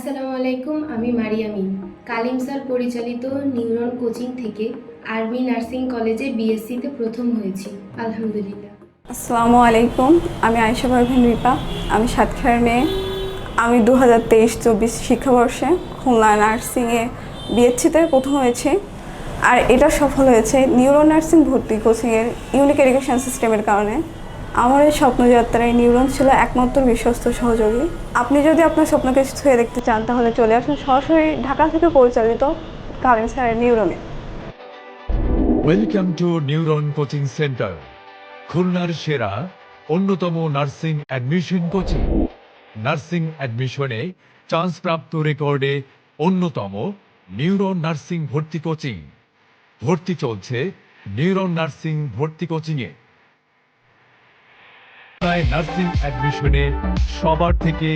আসসালামু আলাইকুম, আমি মারিয়ামিন। কালিম স্যার পরিচালিত নিউরন কোচিং থেকে আরবি নার্সিং কলেজে বিএসসিতে প্রথম হয়েছি, আলহামদুলিল্লাহ। আসসালামু আলাইকুম, আমি আয়েশা পারভীন রিপা। আমি সাতক্ষীরার মেয়ে। আমি 2023-24 শিক্ষাবর্ষে খুলনা নার্সিংয়ে বিএসসিতে প্রথম হয়েছি। আর এটা সফল হয়েছে নিউরো নার্সিং ভর্তি কোচিংয়ের ইউনিক এডুকেশন সিস্টেমের কারণে। আমার এই স্বপ্নযাত্রায় নিউরন ছিল একমাত্র বিশ্বস্ত সহযোগী। আপনি যদি আপনার স্বপ্নকে ছুঁয়ে দেখতে চান তাহলে চলে আসুন সরাসরি ঢাকা থেকে পরিচালিত কালিম স্যারের নিউরনে। Welcome to Neuron coaching centre, খুলনার সেরা অন্যতম নার্সিং অ্যাডমিশন কোচিং। নার্সিং অ্যাডমিশনে চান্সপ্রাপ্ত রেকর্ডে অন্যতম নিউরন নার্সিং ভর্তি কোচিং। ভর্তি চলছে নিউরন নার্সিং ভর্তি কোচিংয়ে। নার্সিং অ্যাডমিশনে সবার থেকে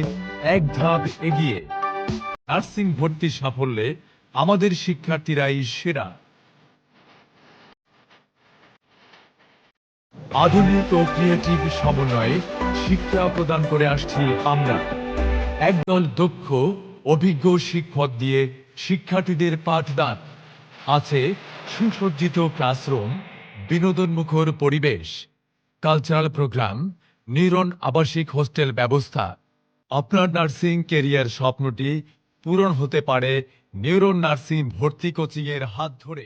এক ধাপ এগিয়ে। নার্সিং ভর্তি সাফল্যে আমাদের শিক্ষার্থীরাই সেরা। আধুনিক ও ক্রিয়েটিভ সমন্বয়ে শিক্ষা প্রদান করে আসছি আমরা। একদল দক্ষ অভিজ্ঞ শিক্ষক দিয়ে শিক্ষার্থীদের পাঠদান। আছে সুসজ্জিত ক্লাসরুম, বিনোদনমুখর পরিবেশ, কালচারাল প্রোগ্রাম, নিউরন আবাসিক হোস্টেল ব্যবস্থা। আপনার নার্সিং কেরিয়ার স্বপ্নটি পূরণ হতে পারে নিউরন নার্সিং ভর্তি কোচিংয়ের হাত ধরে।